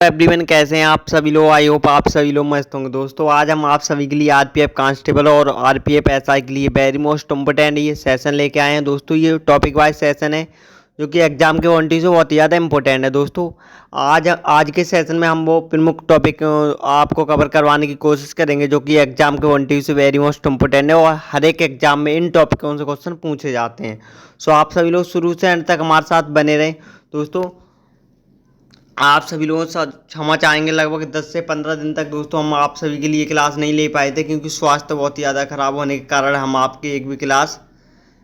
Everyone, कैसे हैं आप सभी लोग। आई होप आप सभी लोग मस्त होंगे। दोस्तों आज हम आप सभी के लिए आरपीएफ कांस्टेबल और आरपीएफ एसआई के लिए वेरी मोस्ट इम्पोर्टेंट ये सेशन लेके आए हैं। दोस्तों ये टॉपिक वाइज सेशन है जो कि एग्जाम के पॉइंट से बहुत ही ज़्यादा इंपॉर्टेंट है। दोस्तों आज आज के सेशन में हम वो प्रमुख टॉपिक आपको कवर करवाने की कोशिश करेंगे जो कि एग्जाम के पॉइंट से वेरी मोस्ट इम्पोर्टेंट है और हर एक एग्जाम में इन टॉपिकों से क्वेश्चन पूछे जाते हैं। सो आप सभी लोग शुरू से अंत तक हमारे साथ बने रहें। दोस्तों आप सभी लोगों से क्षमा चाहेंगे, लगभग 10 से 15 दिन तक दोस्तों हम आप सभी के लिए क्लास नहीं ले पाए थे क्योंकि स्वास्थ्य बहुत ही ज़्यादा खराब होने के कारण हम आपकी एक भी क्लास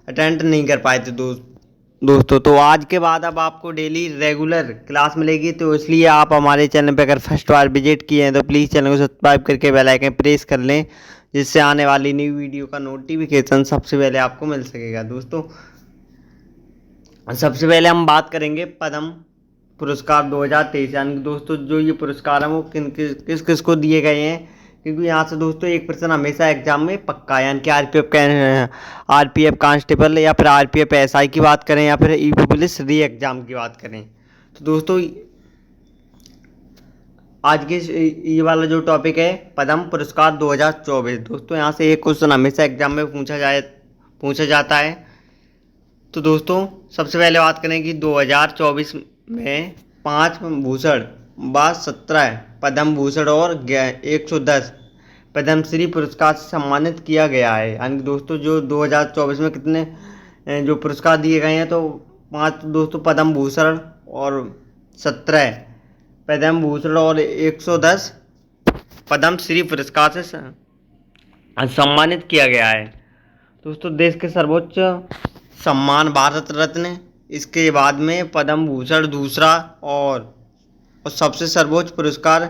अटेंड नहीं कर पाए थे दोस्तों। तो आज के बाद अब आपको डेली रेगुलर क्लास मिलेगी, तो इसलिए आप हमारे चैनल पर अगर फर्स्ट बार विजिट किए हैं तो प्लीज़ चैनल को सब्सक्राइब करके बेल आइकन प्रेस कर लें, जिससे आने वाली न्यू वीडियो का नोटिफिकेशन सबसे पहले आपको मिल सकेगा। दोस्तों सबसे पहले हम बात करेंगे पद्म पुरस्कार 2023, यानी दोस्तों जो ये पुरस्कार है वो किस किस को दिए गए हैं, क्योंकि यहाँ से दोस्तों एक प्रश्न हमेशा एग्जाम में पक्का है। यानी कि आरपीएफ कांस्टेबल या फिर आरपीएफ एसआई की बात करें या फिर यूपी पुलिस री एग्जाम की बात करें, तो दोस्तों आज के ये वाला जो टॉपिक है पद्म पुरस्कार 2024, दोस्तों यहाँ से एक क्वेश्चन हमेशा एग्जाम में पूछा जाता है। तो दोस्तों सबसे पहले बात करें कि 2024 में 5 भूषण व 17 पद्म भूषण और 110 पद्मश्री पुरस्कार से सम्मानित किया गया है। यानी दोस्तों जो 2024 में कितने जो पुरस्कार दिए गए हैं, तो 5 दोस्तों पद्म भूषण और 17 पद्म भूषण और 110 पद्मश्री पुरस्कार से सम्मानित किया गया है। दोस्तों देश के सर्वोच्च सम्मान भारत रत्न, इसके बाद में पद्म भूषण दूसरा और सबसे सर्वोच्च पुरस्कार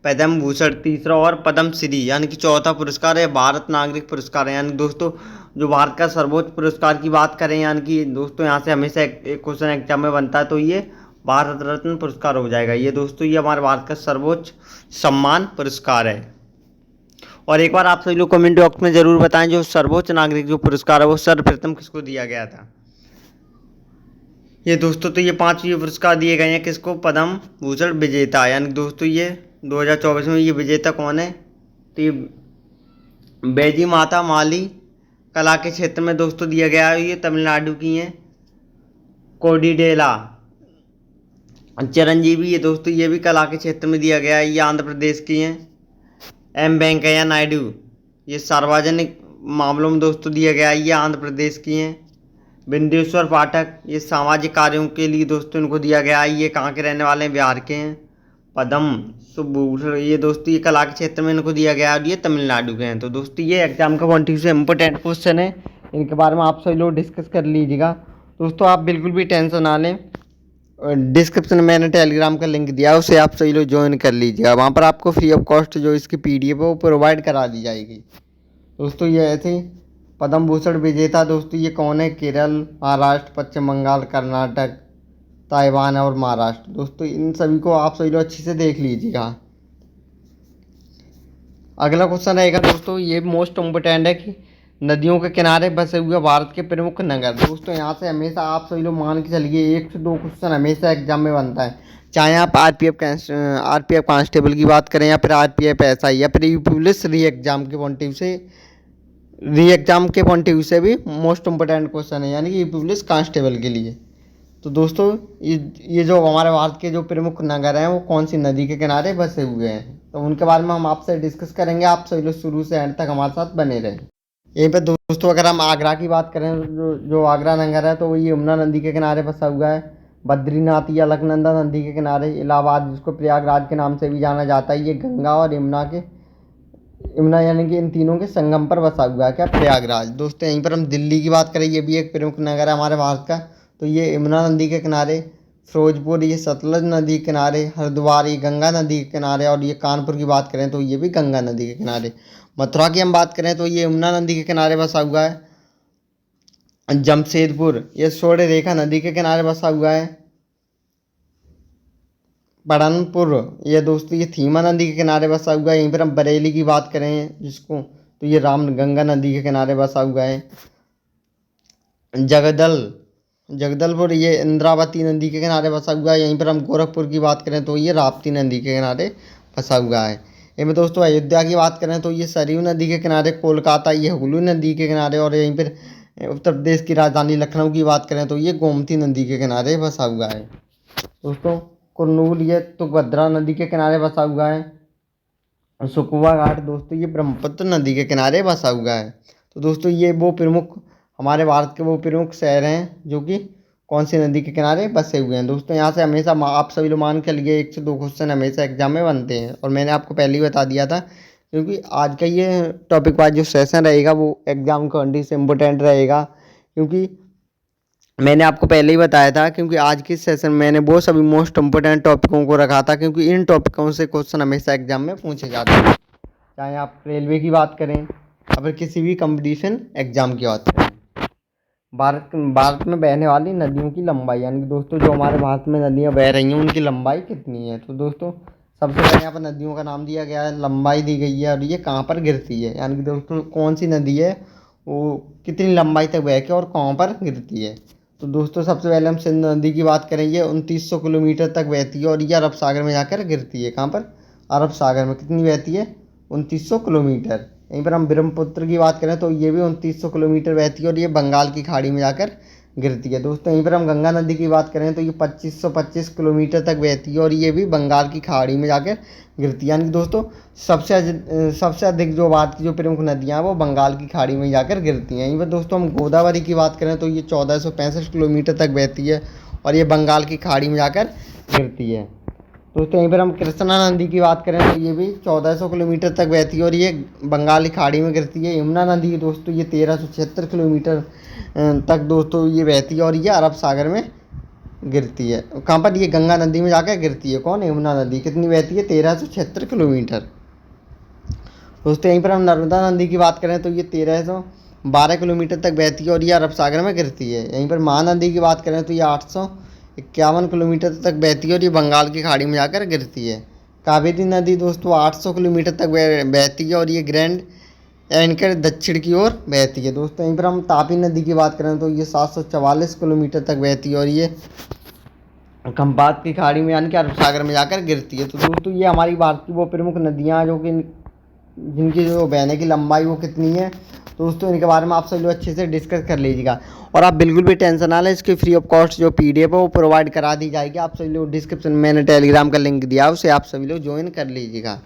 पद्म भूषण तीसरा और पद्मश्री यानी कि चौथा पुरस्कार है भारत नागरिक पुरस्कार है। यानी दोस्तों जो भारत का सर्वोच्च पुरस्कार की बात करें, यानी कि दोस्तों यहाँ से हमेशा एक क्वेश्चन एग्जाम में बनता है, तो ये भारत रत्न पुरस्कार हो जाएगा। ये दोस्तों ये हमारे भारत का सर्वोच्च सम्मान पुरस्कार है। और एक बार आप सभी लोग कमेंट बॉक्स में जरूर बताएं जो सर्वोच्च नागरिक जो पुरस्कार है वो सर्वप्रथम किसको दिया गया था। ये दोस्तों तो ये 5 ये पुरस्कार दिए गए हैं किसको, पद्म भूषण विजेता। यानी दोस्तों ये 2024 में ये विजेता कौन है, तो ये बैजी माता माली कला के क्षेत्र में दोस्तों दिया गया है। ये तमिलनाडु की हैं। कोडिडेला चिरंजीवी, ये दोस्तों ये भी कला के क्षेत्र में दिया गया है, ये आंध्र प्रदेश की हैं। एम वेंकैया नायडू, ये सार्वजनिक मामलों में दोस्तों दिया गया है, ये आंध्र प्रदेश की हैं। बिंदेश्वर पाठक, ये सामाजिक कार्यों के लिए दोस्तों इनको दिया गया है, ये कहाँ के रहने वाले हैं, बिहार के हैं। पद्म सुभूषण, ये दोस्तों ये कला के क्षेत्र में इनको दिया गया है और ये तमिलनाडु के हैं। तो दोस्तों ये एग्जाम का पॉइंट से इम्पोर्टेंट क्वेश्चन है, इनके बारे में आप सभी लोग डिस्कस कर लीजिएगा। दोस्तों आप बिल्कुल भी टेंशन ना लें, डिस्क्रिप्शन में मैंने टेलीग्राम का लिंक दिया है, उसे आप सभी लोग ज्वाइन कर लीजिएगा। वहाँ पर आपको फ्री ऑफ कॉस्ट जो इसकी पीडीएफ है वो प्रोवाइड करा दी जाएगी। दोस्तों ये ऐसे पद्म भूषण विजेता दोस्तों ये कौन है, केरल, महाराष्ट्र, पश्चिम बंगाल, कर्नाटक, ताइवान और महाराष्ट्र। दोस्तों इन सभी को आप सभी लोग अच्छे से देख लीजिएगा। अगला क्वेश्चन रहेगा दोस्तों, ये मोस्ट इम्पोर्टेंट है कि नदियों के किनारे बसे हुए भारत के प्रमुख नगर। दोस्तों यहाँ से हमेशा आप सभी लोग मान के चलिए 1 से 2 क्वेश्चन हमेशा एग्जाम में बनता है, चाहे आप आरपीएफ कांस्टेबल की बात करें या फिर आरपीएफ एसआई या फिर यूपी पुलिस री एग्जाम के पॉइंट से भी मोस्ट इम्पोर्टेंट क्वेश्चन है, यानी कि यूपी पुलिस कांस्टेबल के लिए। तो दोस्तों ये जो हमारे भारत के जो प्रमुख नगर हैं वो कौन सी नदी के किनारे बसे हुए हैं, तो उनके बारे में हम आपसे डिस्कस करेंगे। आप सभी लोग शुरू से एंड तक हमारे साथ बने रहें। यहीं पर दोस्तों अगर हम आगरा की बात करें, जो आगरा नगर है तो ये यमुना नदी के किनारे बसा हुआ है। बद्रीनाथ या अलकनंदा नदी के किनारे, इलाहाबाद जिसको प्रयागराज के नाम से भी जाना जाता है, ये गंगा और यमुना यानी कि इन तीनों के संगम पर बसा हुआ है क्या, प्रयागराज। दोस्तों यहीं पर हम दिल्ली की बात करें, ये भी एक प्रमुख नगर है हमारे भारत का, तो ये यमुना नदी के किनारे। फिरोजपुर ये सतलज नदी के किनारे। हरिद्वार ये गंगा नदी के किनारे। और ये कानपुर की बात करें तो ये भी गंगा नदी के किनारे। मथुरा की हम बात करें तो ये यमुना नदी के किनारे बसा हुआ है। जमशेदपुर ये स्वर्ण रेखा नदी के किनारे बसा हुआ है। पढ़नपुर ये दोस्तों ये थीमा नदी के किनारे बसा हुआ है। यहीं पर हम बरेली की बात करें जिसको, तो ये राम गंगा नदी के किनारे बसा हुआ है। जगदल जगदलपुर ये इंद्रावती नदी के किनारे बसा हुआ है। यहीं पर हम गोरखपुर की बात करें तो ये राप्ती नदी के किनारे बसा हुआ है। इनमें दोस्तों अयोध्या की बात करें तो ये सरयू नदी के किनारे, कोलकाता ये हुगली नदी के किनारे, और यहीं पर उत्तर प्रदेश की राजधानी लखनऊ की बात करें तो ये गोमती नदी के किनारे बसा हुआ है। दोस्तों कुरनूल ये तुंगभद्रा नदी के किनारे बसा हुआ है। सुकमा घाट दोस्तों ये ब्रह्मपुत्र नदी के किनारे बसा हुआ है। तो दोस्तों ये वो प्रमुख हमारे भारत के वो प्रमुख शहर हैं जो कि कौन सी नदी के किनारे बसे हुए हैं। दोस्तों यहाँ से हमेशा आप सभी लोग मान के लिए 1 से 2 क्वेश्चन हमेशा एग्जाम में बनते हैं, और मैंने आपको पहले ही बता दिया था, क्योंकि आज का ये टॉपिक वाइज जो सेशन रहेगा वो एग्जाम क्वालिटी से इम्पोर्टेंट रहेगा, क्योंकि मैंने आपको पहले ही बताया था, क्योंकि आज के सेशन में मैंने वो सभी मोस्ट इम्पोर्टेंट टॉपिकों को रखा था, क्योंकि इन टॉपिकों से क्वेश्चन हमेशा एग्जाम में पूछे जाते हैं, चाहे आप रेलवे की बात करें या फिर किसी भी कंपटीशन एग्जाम की बात करें। भारत में बहने वाली नदियों की लंबाई, यानी कि दोस्तों जो हमारे भारत में नदियाँ बह रही हैं उनकी लंबाई कितनी है। तो दोस्तों सबसे पहले यहाँ पर नदियों का नाम दिया गया है, लंबाई दी गई है, और ये कहाँ पर गिरती है, यानी कि दोस्तों कौन सी नदी है वो कितनी लंबाई तक बह के और कहाँ पर गिरती है। तो दोस्तों सबसे पहले हम सिंध नदी की बात करें, ये 2900 किलोमीटर तक बहती है और ये अरब सागर में जाकर गिरती है। कहाँ पर? अरब सागर में। कितनी बहती है? 2900 किलोमीटर। यहीं पर हम ब्रह्मपुत्र की बात करें तो ये भी 2900 किलोमीटर बहती है और ये बंगाल की खाड़ी में जाकर गिरती है। दोस्तों यहीं पर हम गंगा नदी की बात करें तो ये 2525 किलोमीटर तक बहती है और ये भी बंगाल की खाड़ी में जाकर गिरती है। यानी कि दोस्तों सबसे अधिक जो भारत की जो प्रमुख नदियाँ हैं वो बंगाल की खाड़ी में जाकर गिरती हैं। यहीं पर दोस्तों हम गोदावरी की बात करें तो ये 1465 किलोमीटर तक बहती है और ये बंगाल की खाड़ी में जाकर गिरती है। दोस्तों यहीं पर हम कृष्णा नदी की बात करें तो ये भी 1400 किलोमीटर तक बहती है और ये बंगाली खाड़ी में गिरती है। यमुना नदी दोस्तों ये 1376 किलोमीटर तक दोस्तों ये बहती है और ये अरब सागर में गिरती है। कहाँ पर? ये गंगा नदी में जाकर गिरती है। कौन? यमुना नदी। कितनी बहती है? 1376 किलोमीटर। दोस्तों यहीं पर हम नर्मदा नदी की बात करें तो ये 1312 किलोमीटर तक बहती है और ये अरब सागर में गिरती है। यहीं पर महानदी की बात करें तो ये 851 किलोमीटर तक बहती है और ये बंगाल की खाड़ी में जाकर गिरती है। कावेरी नदी दोस्तों 800 किलोमीटर तक बहती है और ये ग्रैंड एंकर दक्षिण की ओर बहती है। दोस्तों यहीं पर हम तापी नदी की बात करें तो ये 744 किलोमीटर तक बहती है और ये खंबात की खाड़ी में यानी कि अरब सागर में जाकर गिरती है। तो दोस्तों ये हमारी भारत की वो प्रमुख नदियाँ जो कि जिनकी जो बहने की लंबाई वो कितनी है। दोस्तों इनके बारे में आप सभी लोग अच्छे से डिस्कस कर लीजिएगा और आप बिल्कुल भी टेंशन ना लें, इसकी फ्री ऑफ कॉस्ट जो PDF है वो प्रोवाइड करा दी जाएगी। आप सभी लोग डिस्क्रिप्शन में मैंने टेलीग्राम का लिंक दिया, उसे आप सभी लोग ज्वाइन कर लीजिएगा।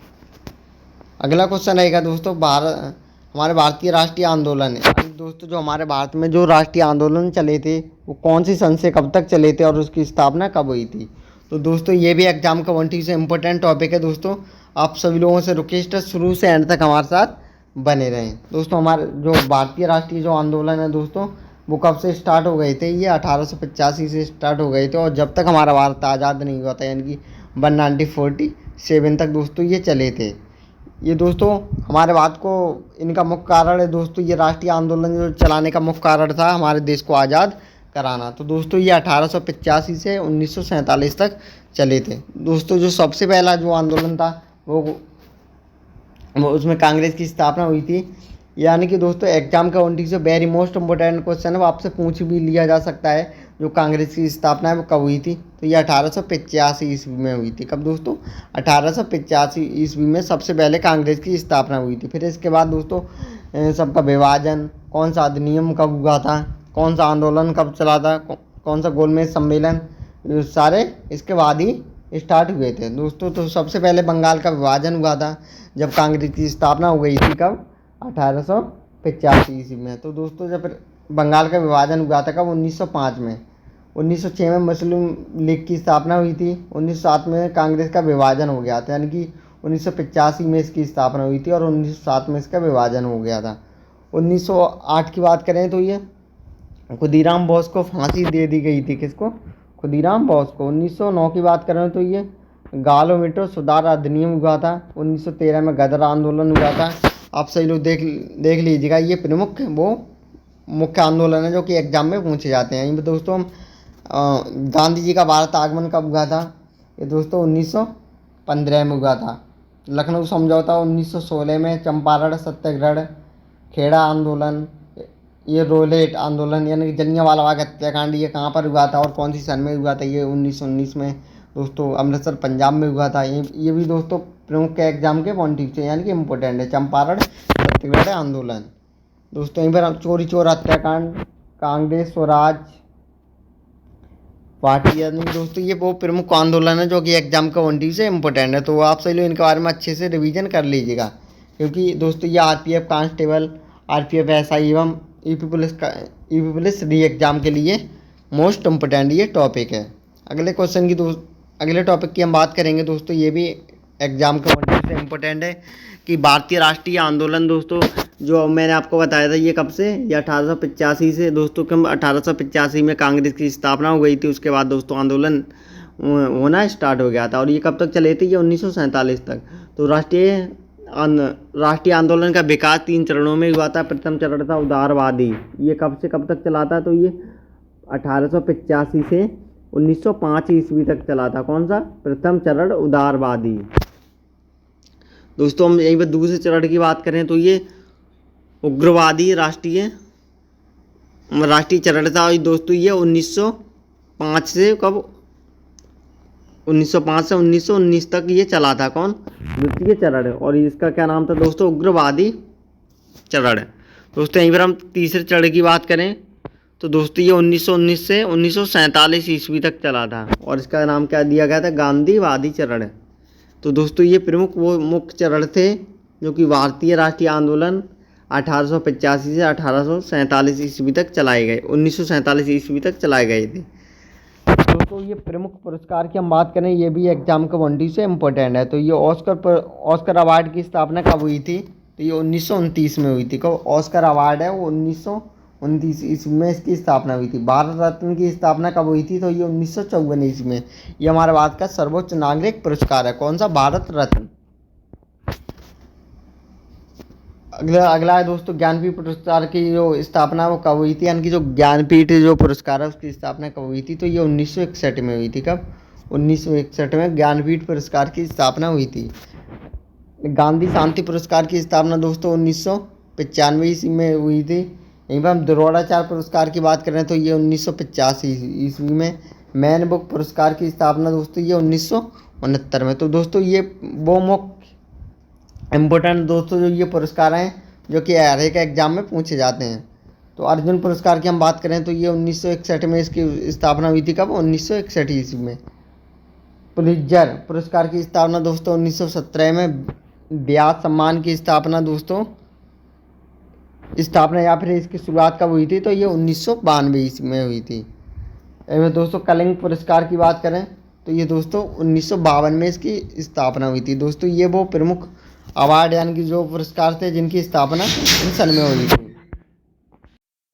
अगला क्वेश्चन रहेगा दोस्तों हमारे भारतीय राष्ट्रीय आंदोलन है। दोस्तों जो हमारे भारत में जो राष्ट्रीय आंदोलन चले थे वो कौन सी सन से कब तक चले थे और उसकी स्थापना कब हुई थी। तो दोस्तों ये भी एग्जाम का 1 से इम्पोर्टेंट टॉपिक है। दोस्तों आप सभी लोगों से रिक्वेस्ट है शुरू से एंड तक हमारे साथ बने रहें। दोस्तों हमारे जो भारतीय राष्ट्रीय जो आंदोलन है दोस्तों वो कब से स्टार्ट हो गए थे? ये 1885 से स्टार्ट हो गए थे और जब तक हमारा भारत आज़ाद नहीं हुआ था, यानी कि 1947 तक दोस्तों ये चले थे। ये दोस्तों हमारे भारत को इनका मुख्य कारण है दोस्तों, ये राष्ट्रीय आंदोलन जो चलाने का मुख्य कारण था हमारे देश को आज़ाद कराना। तो दोस्तों ये 1885 से 1947 तक चले थे। दोस्तों जो सबसे पहला जो आंदोलन था वो उसमें कांग्रेस की स्थापना हुई थी। यानी कि दोस्तों एग्जाम का 1 से वेरी मोस्ट इम्पोर्टेंट क्वेश्चन है, वो आपसे पूछ भी लिया जा सकता है। जो कांग्रेस की स्थापना है वो कब हुई थी? तो ये 1885 ईस्वी में हुई थी। कब दोस्तों? 1885 ईस्वी में सबसे पहले कांग्रेस की स्थापना हुई थी। फिर इसके बाद दोस्तों सबका विभाजन, कौन सा अधिनियम कब हुआ था, कौन सा आंदोलन कब चला था, कौन सा गोलमेज सम्मेलन, सारे इसके बाद ही स्टार्ट हुए थे दोस्तों। तो सबसे पहले बंगाल का विभाजन हुआ था जब कांग्रेस की स्थापना हो गई थी। कब? 1885 ईस्वी में। तो दोस्तों जब बंगाल का विभाजन हुआ था कब? 1905 में। 1906 में मुस्लिम लीग की स्थापना हुई थी। 1907 में कांग्रेस का विभाजन हो गया था, यानी कि 1985 में इसकी स्थापना हुई थी और 1907 में इसका विभाजन हो गया था। 1908 की बात करें तो ये खुदीराम बोस को फांसी दे दी गई थी। किसको? खुदीराम बोस को। 1909 की बात करें तो ये गालोमेटो सुधार अधिनियम हुआ था। 1913 में गदर आंदोलन हुआ था। आप सही लोग देख लीजिएगा, ये प्रमुख वो मुख्य आंदोलन है जो कि एग्जाम में पूछे जाते हैं। इनमें दोस्तों गांधी जी का भारत आगमन कब हुआ था? ये दोस्तों 1915 में हुआ था। लखनऊ समझौता 1916 में, चंपारण सत्याग्रह, खेड़ा आंदोलन ये रोलेट आंदोलन यानी कि जलियांवाला बाग हत्याकांड ये कहाँ पर हुआ था और कौन सी सन में हुआ था? ये 1919 में दोस्तों अमृतसर पंजाब में हुआ था। ये भी दोस्तों प्रमुख के एग्जाम के पॉइंट से यानी कि इम्पोर्टेंट है। चंपारण सत्याग्रह आंदोलन दोस्तों, यहीं पर चोरी चोर हत्याकांड, कांग्रेस स्वराज पार्टी, यानी दोस्तों ये वो प्रमुख आंदोलन है जो कि एग्जाम का पॉइंट से इम्पोर्टेंट है। तो आप सभी लोग इनके बारे में अच्छे से रिवीजन कर लीजिएगा, क्योंकि दोस्तों ये आरपीएफ कांस्टेबल, आरपीएफ एसआई एवं यूपी पुलिस री एग्ज़ाम के लिए मोस्ट इम्पोर्टेंट ये टॉपिक है। अगले क्वेश्चन की अगले टॉपिक की हम बात करेंगे दोस्तों, ये भी एग्जाम के पॉइंट से इम्पोर्टेंट है कि भारतीय राष्ट्रीय आंदोलन दोस्तों जो मैंने आपको बताया था ये कब से, ये 1885 से दोस्तों। कम 1885 में कांग्रेस की स्थापना हो गई थी, उसके बाद दोस्तों आंदोलन होना स्टार्ट हो गया था और ये कब तक चले थे? ये 1947 तक। तो राष्ट्रीय आंदोलन का विकास 3 चरणों में हुआ था। प्रथम चरण था उदारवादी, ये कब से कब तक चला था? तो ये 1885 से 1905 ईस्वी तक चला था। कौन सा? प्रथम चरण उदारवादी। दोस्तों हम यहीं पर दूसरे चरण की बात करें तो ये उग्रवादी राष्ट्रीय चरण था और दोस्तों ये 1905 से 1919 तक ये चला था। कौन? द्वितीय चरण है और इसका क्या नाम था दोस्तों? उग्रवादी चरण। दोस्तों यहीं पर हम तीसरे चरण की बात करें तो दोस्तों ये 1919 से 1947 ईस्वी तक चला था और इसका नाम क्या दिया गया था? गांधीवादी चरण। तो दोस्तों ये प्रमुख वो मुख्य चरण थे जो कि भारतीय राष्ट्रीय आंदोलन 1885 से 1847 ईस्वी तक चलाए गए, 1947 ईस्वी तक चलाए गए थे। दोस्तों ये प्रमुख पुरस्कार की हम बात करें, ये भी एग्जाम के पॉइंट से इम्पोर्टेंट है। तो ये ऑस्कर अवार्ड की स्थापना कब हुई थी? तो ये 1929 में हुई थी। कब? ऑस्कर अवार्ड है वो 1929 ईस्वी में इसकी स्थापना हुई थी। भारत रत्न की स्थापना कब हुई थी? तो ये 1954 ईस्वी में। ये हमारे भारत का सर्वोच्च नागरिक पुरस्कार है। कौन सा? भारत रत्न। अगला है दोस्तों ज्ञानपीठ पुरस्कार की जो स्थापना वो कब हुई थी, यानी कि जो ज्ञानपीठ जो पुरस्कार है उसकी स्थापना कब हुई थी? तो ये 1961 में हुई थी। कब? 1961 में ज्ञानपीठ पुरस्कार की स्थापना हुई थी। गांधी शांति पुरस्कार की स्थापना दोस्तों 1995 ईस्वी में हुई थी। यहीं पर हम द्रोणाचार्य पुरस्कार की बात करें तो ये 1985 ईस्वी में। मैन बुक पुरस्कार की स्थापना दोस्तों ये 1969 में। तो दोस्तों ये वो मुख्य इम्पोर्टेंट दोस्तों जो ये पुरस्कार हैं जो कि हर एक एग्जाम में पूछे जाते हैं। तो अर्जुन पुरस्कार की हम बात करें तो ये 1961 में इसकी स्थापना हुई थी। कब? 1961 ईस्वी में। पुलित्जर पुरस्कार की स्थापना दोस्तों 1917 में। व्यास सम्मान की स्थापना दोस्तों या फिर इसकी शुरुआत कब हुई थी? तो ये 1992 ईस्वी में हुई थी। एवं दोस्तों कलिंग पुरस्कार की बात करें तो ये दोस्तों 1952 में इसकी स्थापना हुई थी। दोस्तों ये वो प्रमुख अवार्ड यानी कि जो पुरस्कार थे जिनकी स्थापना इन सन में हुई थी।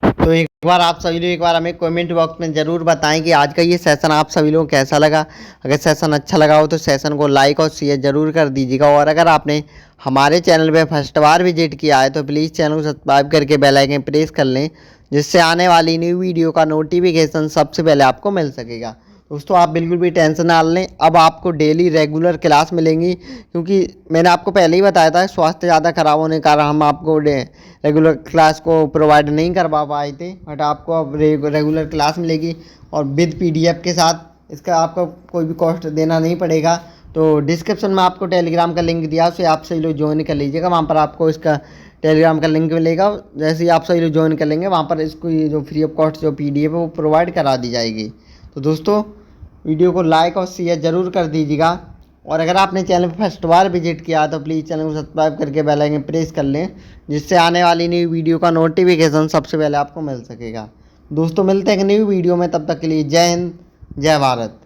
तो एक बार आप सभी लोग हमें कमेंट बॉक्स में ज़रूर बताएं कि आज का ये सेशन आप सभी लोगों को कैसा लगा। अगर सेशन अच्छा लगा हो तो सेशन को लाइक और शेयर ज़रूर कर दीजिएगा और अगर आपने हमारे चैनल पे फर्स्ट बार विजिट किया है तो प्लीज़ चैनल को सब्सक्राइब करके बेल आइकन प्रेस कर लें, जिससे आने वाली न्यू वीडियो का नोटिफिकेशन सबसे पहले आपको मिल सकेगा। दोस्तों आप बिल्कुल भी टेंशन ना लें, अब आपको डेली रेगुलर क्लास मिलेंगी, क्योंकि मैंने आपको पहले ही बताया था स्वास्थ्य ज़्यादा खराब होने के कारण हम आपको रेगुलर क्लास को प्रोवाइड नहीं करवा पाए थे, बट आपको अब रेगुलर क्लास मिलेगी और विद PDF के साथ। इसका आपको कोई भी कॉस्ट देना नहीं पड़ेगा। तो डिस्क्रिप्शन में आपको टेलीग्राम का लिंक दिया, उसे आप सभी लोग ज्वाइन कर लीजिएगा, वहाँ पर आपको इसका टेलीग्राम का लिंक मिलेगा। जैसे ही आप सभी लोग ज्वाइन कर लेंगे वहाँ पर इसको ये जो फ्री ऑफ कॉस्ट जो PDF है वो प्रोवाइड करा दी जाएगी। तो दोस्तों वीडियो को लाइक और शेयर ज़रूर कर दीजिएगा और अगर आपने चैनल पर फर्स्ट बार विजिट किया तो प्लीज़ चैनल को सब्सक्राइब करके बेल आइकन प्रेस कर लें, जिससे आने वाली न्यू वीडियो का नोटिफिकेशन सबसे पहले आपको मिल सकेगा। दोस्तों मिलते हैं एक न्यू वीडियो में, तब तक के लिए जय हिंद, जय भारत।